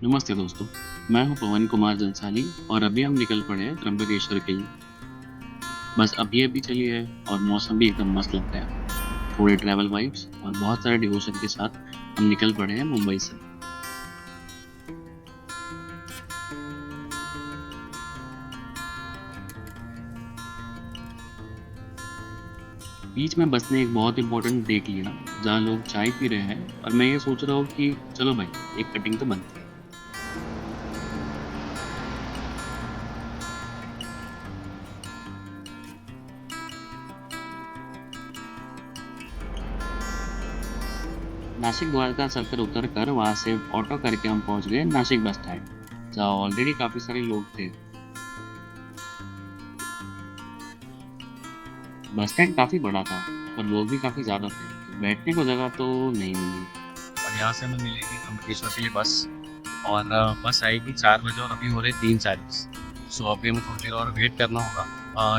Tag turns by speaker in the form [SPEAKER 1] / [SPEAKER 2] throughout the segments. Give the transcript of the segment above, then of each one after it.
[SPEAKER 1] नमस्ते दोस्तों। मैं हूं पवन कुमार जंसाली और अभी हम निकल पड़े हैं त्र्यंबकेश्वर के लिए। बस अभी-अभी चली है और मौसम भी एकदम मस्त लग रहा है। थोड़ी ट्रैवल वाइब्स और बहुत सारे डिवोशन के साथ हम निकल पड़े हैं मुंबई से। बीच में बस ने एक बहुत इंपॉर्टेंट ब्रेक लिया जहाँ लोग चाय पी रहे हैं और मैं ये सोच रहा हूँ कि चलो भाई एक कटिंग तो बनती है। नासिक द्वारका सर्कल उतर कर वहां से ऑटो करके हम पहुंच गए नासिक बस स्टैंड, जहाँ ऑलरेडी काफी सारे लोग थे। बस स्टैंड काफी बड़ा था और लोग भी काफी ज्यादा थे, तो बैठने को जगह तो नहीं मिली।
[SPEAKER 2] और यहाँ से हमें मिलेगी त्र्यंबकेश्वर के लिए बस। और बस आएगी 4 बजे और अभी हो रहे 3:40। सो अभी हमें थोड़ी देर और वेट करना होगा।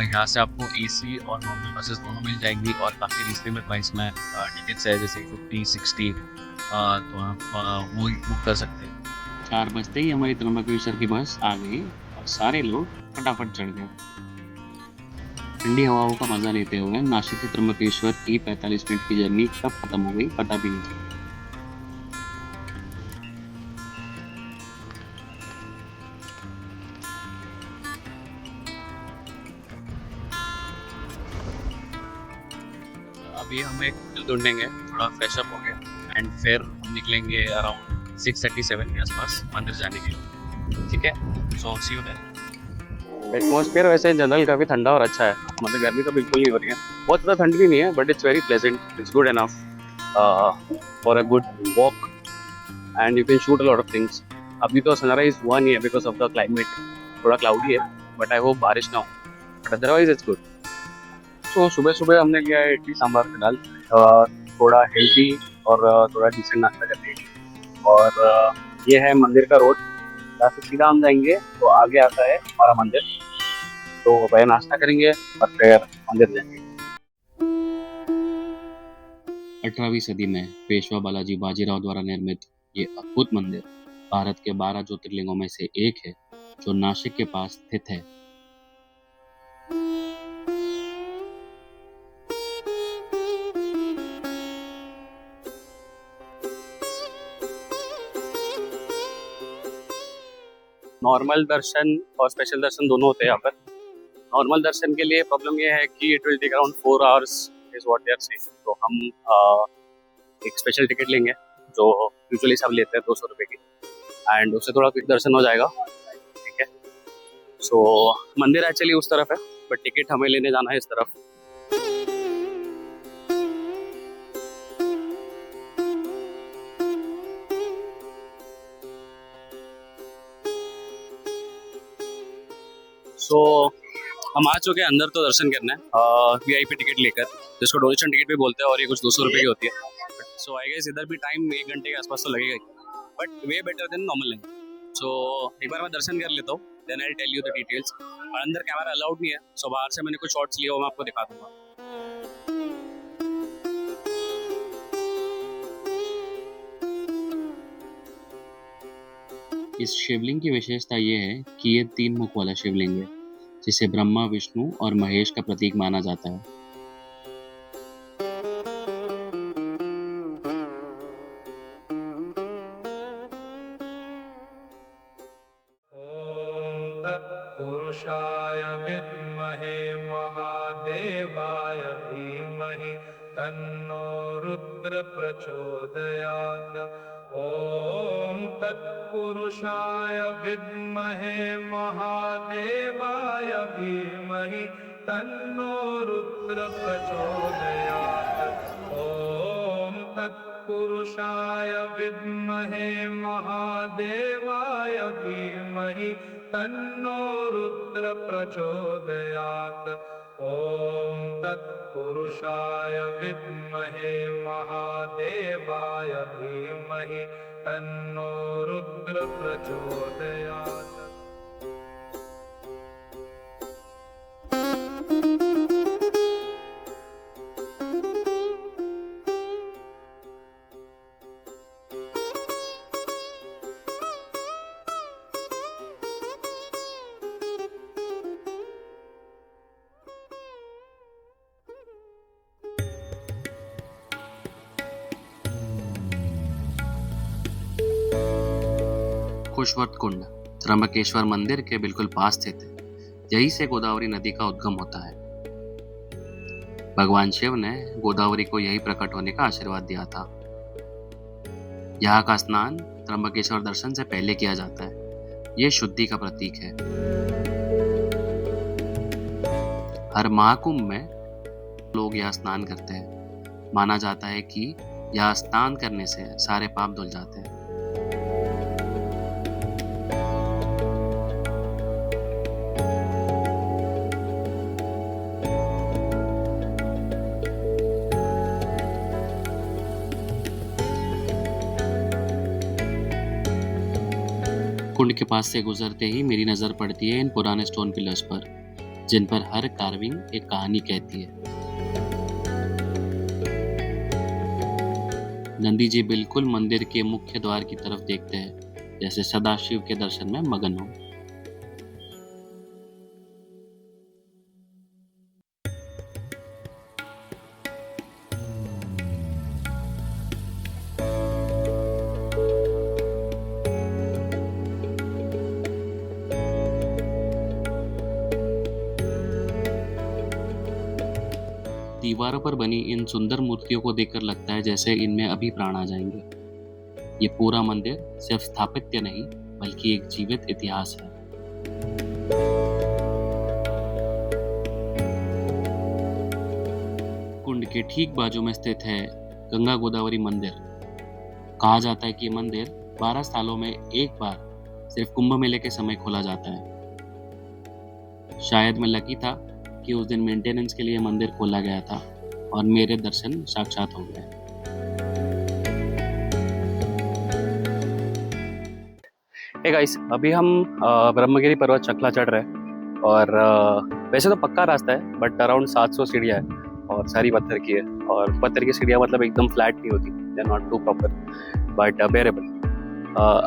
[SPEAKER 2] यहाँ से आपको एसी और नॉर्मल बसेस दोनों मिल जाएंगी और काफ़ी रिजनेबल प्राइस में टिकट्स है, जैसे 50, 60। तो आप वो बुक कर सकते हैं।
[SPEAKER 1] 4 बजते ही हमारी त्र्यंबकेश्वर की बस आ गई और सारे लोग फटाफट चढ़ गए। ठंडी हवाओं का मजा लेते हुए नासिक से त्र्यंबकेश्वर की 45 मिनट की जर्नी कब खत्म हो गई पता भी नहीं चला।
[SPEAKER 2] अभी हम एक होटल ढूंढेंगे, थोड़ा फ्रेश अप हो गए एंड फिर हम निकलेंगे अराउंड 6:37 के आसपास मंदिर जाने के लिए। ठीक है, सो सी यू देयर। एटमॉस्फेयर वैसे जनरल काफ़ी ठंडा और अच्छा है, मतलब गर्मी तो बिल्कुल नहीं हो रही है। बहुत ज़्यादा ठंड भी नहीं है, but it's very pleasant, it's good enough for a good walk and you can shoot a lot of things. अभी तो सनराइज हुआ नहीं है बिकॉज ऑफ द क्लाइमेट, थोड़ा क्लाउडी है, बट आई होप बारिश ना हो, बट अदरवाइज इट्स गुड। सो सुबह सुबह हमने लिया है इडली सांभर का दाल, थोड़ा हेल्दी और थोड़ा डिसेंट नाश्ता करने के लिए। और ये है मंदिर का रोड, यहाँ से सीधा हम जाएंगे तो आगे आता है हमारा मंदिर। तो पहले नाश्ता करेंगे और फिर मंदिर जाएंगे।
[SPEAKER 1] 18वीं सदी में पेशवा बालाजी बाजीराव द्वारा निर्मित ये अद्भुत मंदिर भारत के 12 ज्योतिर्लिंगों में से एक है, जो नासिक के पास स्थित है।
[SPEAKER 2] नॉर्मल दर्शन और स्पेशल दर्शन दोनों होते हैं यहाँ पर। नॉर्मल दर्शन के लिए प्रॉब्लम ये है कि it will take around 4 hours, is what they are saying. तो हम एक स्पेशल टिकट लेंगे जो यूजुअली सब लेते हैं 200 रुपये की, एंड उससे थोड़ा क्विक दर्शन हो जाएगा। ठीक है, सो मंदिर एक्चुअली उस तरफ है, बट टिकट हमें लेने जाना है इस तरफ। सो हम आ चुके हैं अंदर, तो दर्शन करना है वीआईपी टिकट लेकर, जिसको डोनेशन टिकट भी बोलते हैं, और ये कुछ 200 रुपये की होती है। सो आई गेस इधर भी टाइम 1 घंटे के आसपास तो लगेगा ही, but way better than normal line. So एक बार मैं दर्शन कर लेता हूँ, then I tell you the details. और अंदर कैमरा अलाउड नहीं है, सो बाहर से मैंने कुछ शॉट्स लिए, वो मैं आपको दिखा दूंगा।
[SPEAKER 1] इस शिवलिंग की विशेषता ये है कि ये 3 मुख वाला शिवलिंग है, जिसे ब्रह्मा, विष्णु और महेश का प्रतीक माना जाता है।
[SPEAKER 3] ॐ तत्पुरुषाय विद्महे महादेवाय धीमहि तन्नो रुद्र प्रचोदयात्। ॐ तत्पुरुषाय विद्महे महादेवाय धीमहि तन्नो रुद्र प्रचोदयात्। ॐ तत्पुरुषाय विद्महे महादेवाय धीमहि तन्नो रुद्र प्रचोदयात्। ॐ तत्पुरुषाय विद्महे महादेवाय धीमहि तन्नो रुद्र प्रचोदयात्।
[SPEAKER 1] कुशवर्त कुंड त्र्यंबकेश्वर मंदिर के बिल्कुल पास स्थित है। यहीं से गोदावरी नदी का उद्गम होता है। भगवान शिव ने गोदावरी को यही प्रकट होने का आशीर्वाद दिया था। यहाँ का स्नान त्र्यंबकेश्वर दर्शन से पहले किया जाता है। ये शुद्धि का प्रतीक है। हर महाकुंभ में लोग यहाँ स्नान करते हैं। माना जाता है कि यहाँ स्नान करने से सारे पाप धुल जाते हैं। कुंड के पास से गुजरते ही मेरी नजर पड़ती है इन पुराने स्टोन पिलर्स पर, जिन पर हर कार्विंग एक कहानी कहती है। नंदी जी बिल्कुल मंदिर के मुख्य द्वार की तरफ देखते हैं, जैसे सदाशिव के दर्शन में मगन हो। दीवारों पर बनी इन सुंदर मूर्तियों को देखकर लगता है जैसे इनमें अभी प्राण आ जाएंगे। ये पूरा मंदिर सिर्फ स्थापत्य नहीं बल्कि एक जीवित इतिहास है। कुंड के ठीक बाजू में स्थित है गंगा गोदावरी मंदिर। कहा जाता है कि ये मंदिर 12 सालों में एक बार सिर्फ कुंभ मेले के समय खोला जाता है। शायद मैं लकी था कि उस दिन मेंटेनेंस के लिए मंदिर खोला गया था और मेरे दर्शन साक्षात हो गए।
[SPEAKER 2] हे गाइस, अभी हम ब्रह्मगिरी पर्वत चकला चढ़ रहे हैं और वैसे तो पक्का रास्ता है बट अराउंड 700 सीढ़ियाँ है और सारी पत्थर की है। और पत्थर की सीढ़ियाँ मतलब एकदम फ्लैट नहीं होती, they not too proper but bearable.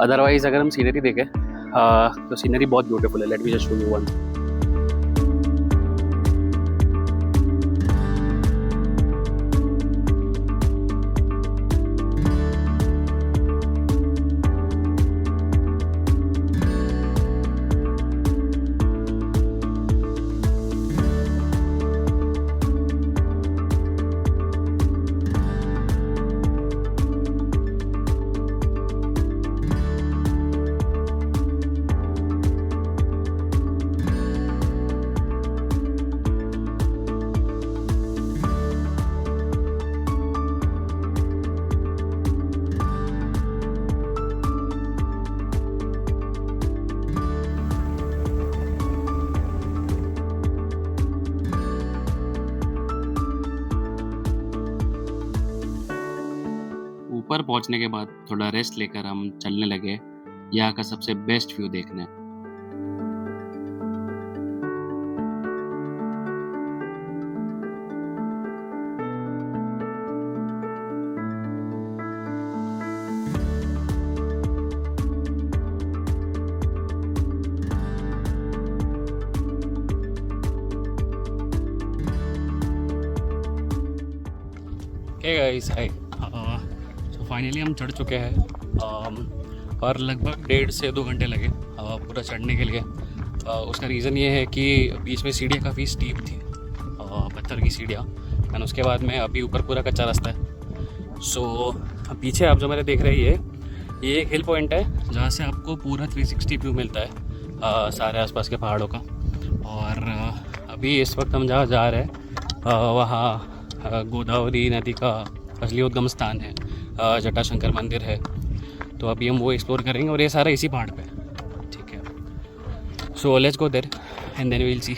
[SPEAKER 2] Otherwise अगर हम सीनरी देखें तो सीनरी बहुत ब्यूटीफुल है। Let me just show you one.
[SPEAKER 1] ऊपर पहुंचने के बाद थोड़ा रेस्ट लेकर हम चलने लगे यहाँ का सबसे बेस्ट व्यू देखने।
[SPEAKER 2] हे गाइस, हाय। फाइनली हम चढ़ चुके हैं और लगभग 1.5 से 2 घंटे लगे पूरा चढ़ने के लिए। उसका रीज़न ये है कि बीच में सीढ़ियाँ काफ़ी स्टीप थी, पत्थर की सीढ़ियाँ, एंड उसके बाद में अभी ऊपर पूरा कच्चा रास्ता है। सो पीछे आप जो मेरे देख रही है ये एक हिल पॉइंट है जहाँ से आपको पूरा 360 व्यू मिलता है सारे आसपास के पहाड़ों का। और अभी इस वक्त हम जहाँ जा रहे हैं वहाँ गोदावरी नदी का असली उद्गम स्थान है, जटाशंकर मंदिर है। तो अभी हम वो एक्सप्लोर करेंगे और ये सारा इसी पहाड़ पे, ठीक है। So let's go there and then we will see.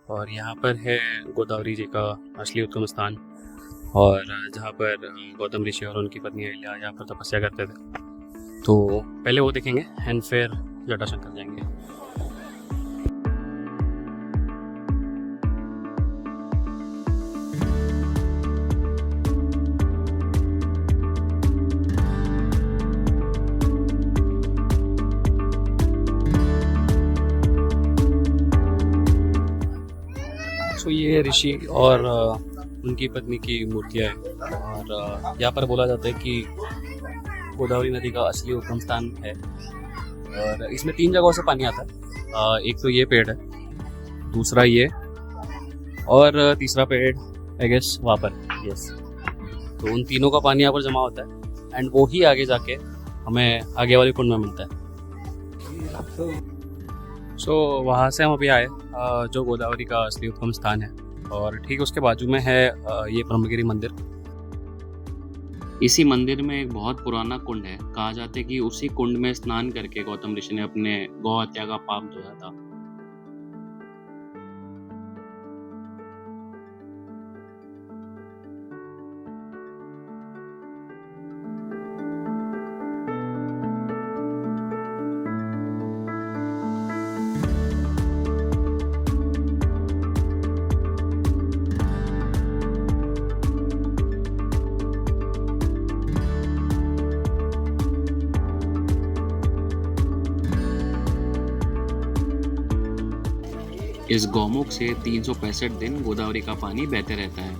[SPEAKER 2] और यहाँ पर है गोदावरी जी का असली उद्गम स्थान और जहाँ पर गौतम ऋषि और उनकी पत्नी अहिल्या यहाँ पर तपस्या करते थे। तो पहले वो देखेंगे एंड फिर जटाशंकर जाएंगे। तो ये ऋषि और उनकी पत्नी की मूर्तियाँ हैं और यहाँ पर बोला जाता है कि गोदावरी नदी का असली उद्गम स्थान है और इसमें 3 जगहों से पानी आता है। एक तो ये पेड़ है, दूसरा ये, और तीसरा पेड़ आई गेस वहाँ पर। यस, तो उन तीनों का पानी यहाँ पर जमा होता है एंड वो ही आगे जाके हमें आगे वाली कुंड में मिलता है। सो वहाँ से हम अभी आए जो गोदावरी का असली उद्गम स्थान है, और ठीक उसके बाजू में है ये ब्रह्मगिरी मंदिर।
[SPEAKER 1] इसी मंदिर में एक बहुत पुराना कुंड है। कहा जाता है कि उसी कुंड में स्नान करके गौतम ऋषि ने अपने गौ हत्या का पाप धोया था। इस गौमुख से 365 दिन गोदावरी का पानी बहते रहता है।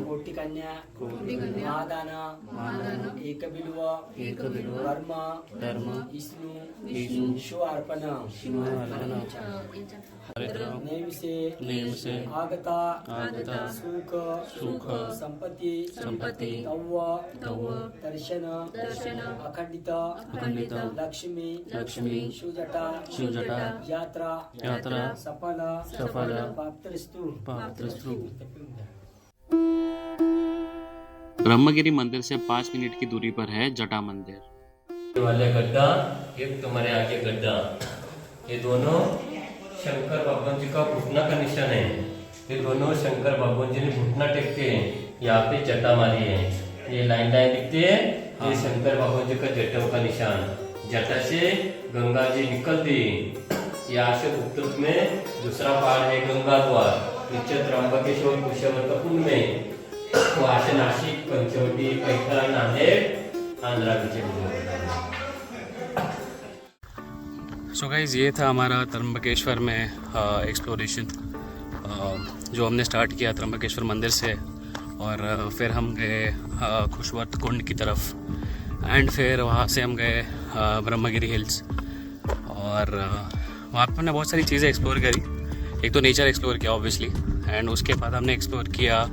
[SPEAKER 4] कोटि कन्या महादान एक बिल्व धर्म विष्णु शिव अर्पण नेम से आगता सुख संपत्ति तव दर्शन अखंडित लक्ष्मी शिवजटा यात्रा सफल प्राप्तस्तु।
[SPEAKER 1] ब्रह्मगिरी मंदिर से 5 मिनट की दूरी पर है जटा मंदिर।
[SPEAKER 5] वाले गड्ढा, एक तुम्हारे आगे गड्ढा, ये दोनों शंकर भगवान जी का घुटना का निशान है। ये दोनों शंकर भगवान जी ने घुटना टेक के यहाँ पे जटा मारी है। ये लाइन दिखती है, ये शंकर भगवान जी का जटों का निशान। जटा से गंगा जी निकलती, यहाँ से उत्तर में दूसरा पहाड़ है गंगा द्वार, नीचे त्र्यंबकेश्वर कुशेश्वर का कुंड में, वहाँ से नासिक पंचवटी पैठण नांदेड़ आंध्रा
[SPEAKER 2] सो गाइस, ये था हमारा त्र्यंबकेश्वर में एक्सप्लोरेशन जो हमने स्टार्ट किया त्र्यंबकेश्वर मंदिर से, और फिर हम गए खुशवंत कुंड की तरफ, एंड फिर वहाँ से हम गए ब्रह्मगिरी हिल्स, और वहाँ पर हमने बहुत सारी चीज़ें एक्सप्लोर करी। एक तो नेचर एक्सप्लोर किया ऑब्वियसली, एंड उसके बाद हमने एक्सप्लोर किया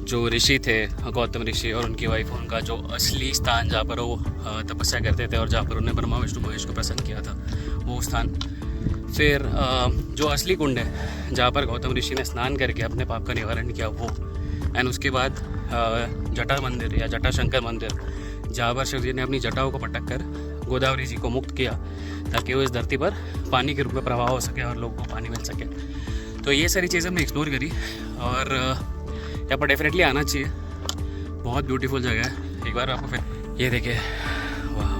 [SPEAKER 2] जो ऋषि थे गौतम ऋषि और उनकी वाइफ, उनका जो असली स्थान जहाँ पर वो तपस्या करते थे और जहाँ पर उन्हें ब्रह्मा विष्णु महेश को प्रसन्न किया था, वो स्थान। फिर जो असली कुंड है जहाँ पर गौतम ऋषि ने स्नान करके अपने पाप का निवारण किया, वो। एंड उसके बाद जटा मंदिर या जटा शंकर मंदिर, जहाँ पर शिव जी ने अपनी जटाओं को पटक कर गोदावरी जी को मुक्त किया ताकि वो इस धरती पर पानी के रूप में प्रवाह हो सके और लोगों को पानी मिल सके। तो ये सारी चीज़ें हमने एक्सप्लोर करी, और यहाँ पर डेफिनेटली आना चाहिए। बहुत ब्यूटीफुल जगह है, एक बार आपको फिर ये देखिए, वाह।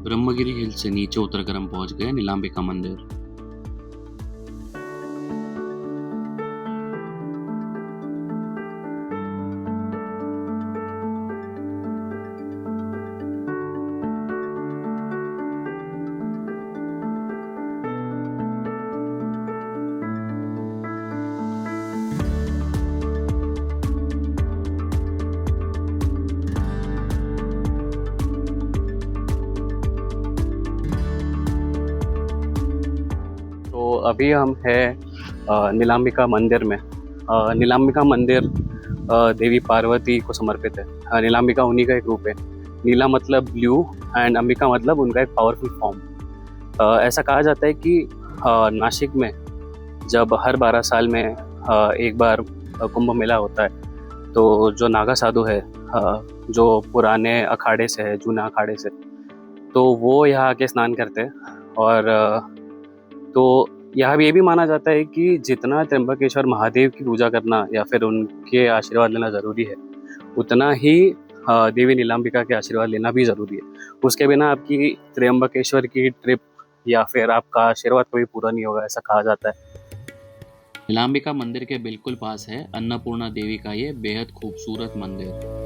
[SPEAKER 1] ब्रह्मगिरी हिल से नीचे उतरकर हम पहुंच गए नीलांबिका मंदिर।
[SPEAKER 2] अभी हम हैं नीलांबिका मंदिर में। नीलांबिका मंदिर देवी पार्वती को समर्पित है। नीलांबिका उन्हीं का एक रूप है। नीला मतलब ब्लू एंड अंबिका मतलब उनका एक पावरफुल फॉर्म। ऐसा कहा जाता है कि नासिक में जब हर 12 साल में एक बार कुंभ मेला होता है, तो जो नागा साधु है जो पुराने अखाड़े से है, जूना अखाड़े से, तो वो यहाँ आके स्नान करते हैं। और तो यहाँ भी ये भी माना जाता है कि जितना त्र्यंबकेश्वर महादेव की पूजा करना या फिर उनके आशीर्वाद लेना ज़रूरी है, उतना ही देवी नीलांबिका के आशीर्वाद लेना भी ज़रूरी है। उसके बिना आपकी त्र्यंबकेश्वर की ट्रिप या फिर आपका आशीर्वाद कभी पूरा नहीं होगा, ऐसा कहा जाता है।
[SPEAKER 1] नीलांबिका मंदिर के बिल्कुल पास है अन्नपूर्णा देवी का ये बेहद खूबसूरत मंदिर।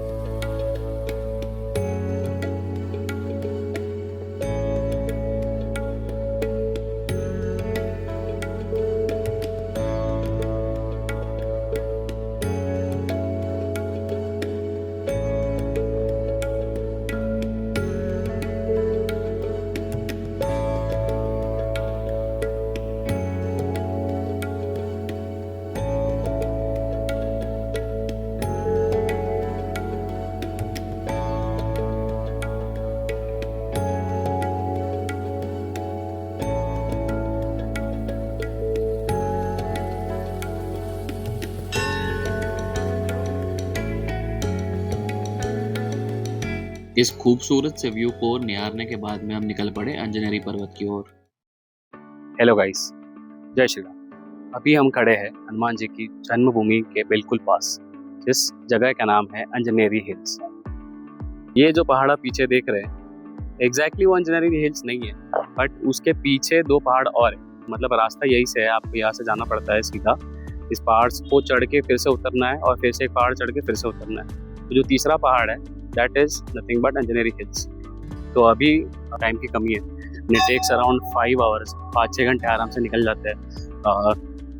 [SPEAKER 1] इस खूबसूरत से व्यू को निहारने के बाद में हम निकल पड़े अंजनेरी पर्वत की ओर।
[SPEAKER 2] हेलो गाइस, जय श्री राम। अभी हम खड़े हैं हनुमान जी की जन्मभूमि के बिल्कुल पास, जिस जगह का नाम है अंजनेरी हिल्स। ये जो पहाड़ आप पीछे देख रहे हैं एग्जैक्टली वो अंजनेरी हिल्स नहीं है, बट उसके पीछे दो पहाड़ और है। मतलब रास्ता यही से है, आपको यहाँ से जाना पड़ता है सीधा। इस पहाड़ को चढ़ के फिर से उतरना है और फिर से एक पहाड़ चढ़ के फिर से उतरना है। तो जो तीसरा पहाड़ है that is nothing but Anjaneri hills. तो अभी टाइम की कमी है, इट टेक्स अराउंड 5 आवर्स, 5-6 घंटे आराम से निकल जाते हैं।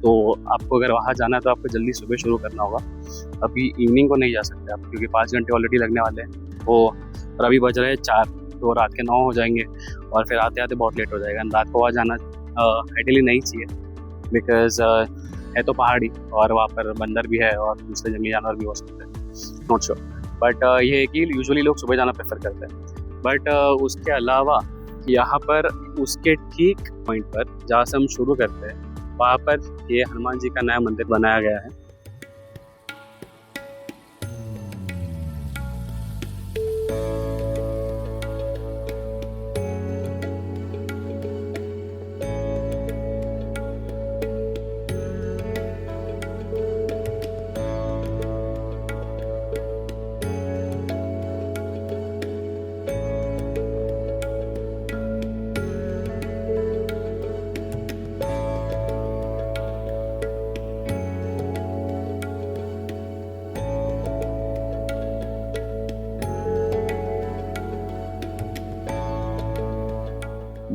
[SPEAKER 2] तो आपको अगर वहाँ जाना है तो आपको जल्दी सुबह शुरू करना होगा। अभी इवनिंग को नहीं जा सकते आप, क्योंकि 5 घंटे ऑलरेडी लगने वाले हैं। और अभी बज रहे हैं 4, तो रात के 9 हो जाएंगे और फिर आते आते बहुत लेट हो जाएगा। रात को वहाँ जाना आइडियली नहीं चाहिए, बिकॉज है तो पहाड़ी और वहाँ पर बंदर भी है और दूसरे जंगली जानवर भी हो सकते हैं, नॉट श्योर। बट ये है कि यूजुअली लोग सुबह जाना प्रेफर करते हैं। बट उसके अलावा यहाँ पर उसके ठीक पॉइंट पर जहाँ से हम शुरू करते हैं, वहाँ पर ये हनुमान जी का नया मंदिर बनाया गया है।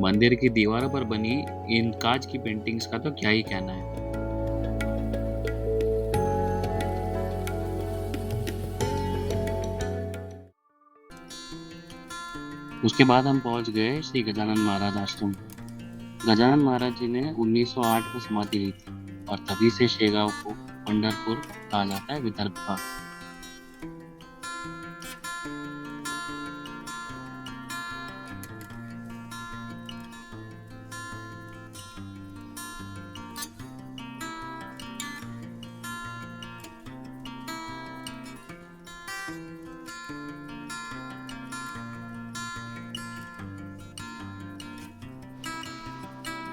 [SPEAKER 1] मंदिर की दीवारों पर बनी इन कांच की पेंटिंग्स का तो क्या ही कहना है। उसके बाद हम पहुंच गए श्री गजानन महाराज आश्रम। गजानन महाराज जी ने 1908 में समाधि ली थी और तभी से शेगांव को पंढरपुर कहा जाता है, विदर्भ का।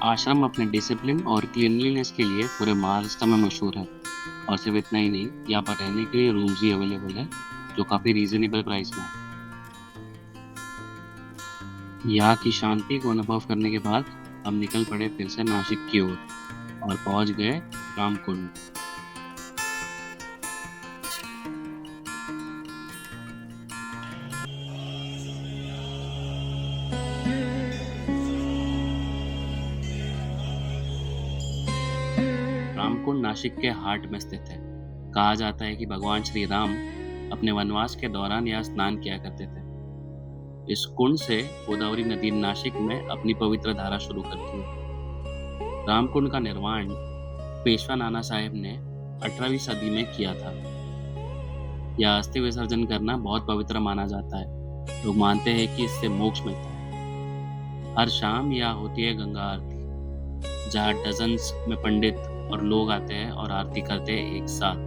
[SPEAKER 1] आश्रम अपने डिसिप्लिन और क्लीनलीनेस के लिए पूरे महाराष्ट्र में मशहूर है। और सिर्फ इतना ही नहीं, यहाँ पर रहने के लिए रूम्स भी अवेलेबल है जो काफ़ी रीजनेबल प्राइस में है। यहाँ की शांति को अनुभव करने के बाद हम निकल पड़े फिर से नासिक की ओर और पहुँच गए रामकुंड। रामकुंड नासिक के हार्ट में स्थित है। कहा जाता है कि भगवान श्री राम अपने वनवास के दौरान यहाँ स्नान किया करते थे। इस कुंड से गोदावरी नदी नासिक में अपनी पवित्र धारा शुरू करती है। रामकुंड का निर्माण पेशवा नाना साहेब ने 18वीं सदी में किया था। यह अस्थि विसर्जन करना बहुत पवित्र माना जाता है। लोग मानते हैं कि इससे मोक्ष मिलता है। हर शाम यहाँ होती है गंगा आरती, जहाँ डजन्स में पंडित और लोग आते हैं और आरती करते हैं एक साथ।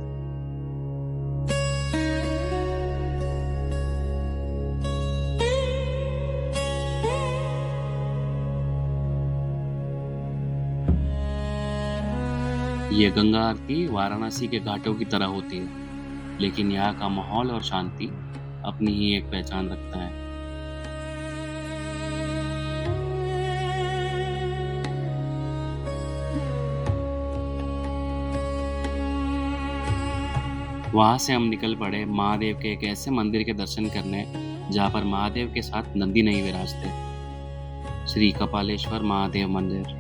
[SPEAKER 1] ये गंगा आरती वाराणसी के घाटों की तरह होती है, लेकिन यहाँ का माहौल और शांति अपनी ही एक पहचान रखता है। वहां से हम निकल पड़े महादेव के एक ऐसे मंदिर के दर्शन करने जहाँ पर महादेव के साथ नंदी नहीं विराजते, श्री कपालेश्वर महादेव मंदिर।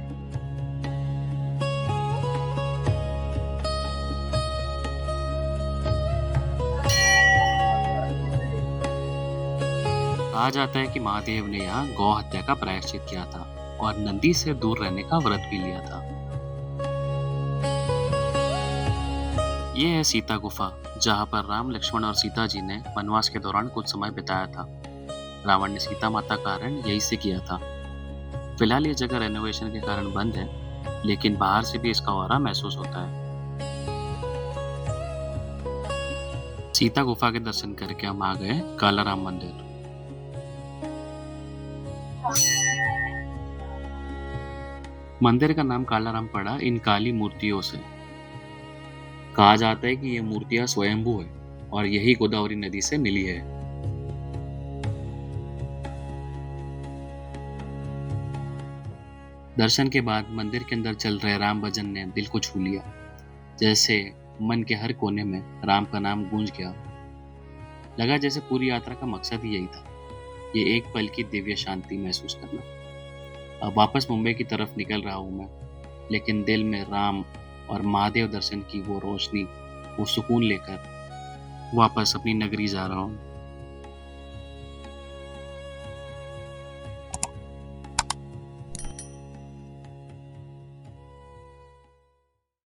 [SPEAKER 1] कहा जाता है कि महादेव ने यहाँ गौ हत्या का प्रायश्चित किया था और नंदी से दूर रहने का व्रत भी लिया था। ये है सीता गुफा, जहाँ पर राम, लक्ष्मण और सीता जी ने वनवास के दौरान कुछ समय बिताया था। रावण ने सीता माता का हरण यहीं से किया था। फिलहाल ये जगह रेनोवेशन के कारण बंद है, लेकिन बाहर से भी इसका ऑरा महसूस होता है। सीता गुफा के दर्शन करके हम आ गए कालाराम मंदिर। मंदिर का नाम कालाराम पड़ा इन काली मूर्तियों से। कहा जाता है कि ये मूर्तियां स्वयंभू है और यही गोदावरी नदी से मिली है। दर्शन के बाद मंदिर के अंदर चल रहे राम भजन ने दिल को छू लिया, जैसे मन के हर कोने में राम का नाम गूंज गया। लगा जैसे पूरी यात्रा का मकसद ही यही था, ये एक पल की दिव्य शांति महसूस करना। अब वापस मुंबई की तरफ निकल रहा हूँ मैं, लेकिन दिल में राम और महादेव दर्शन की वो रोशनी, वो सुकून लेकर वापस अपनी नगरी जा रहा हूँ।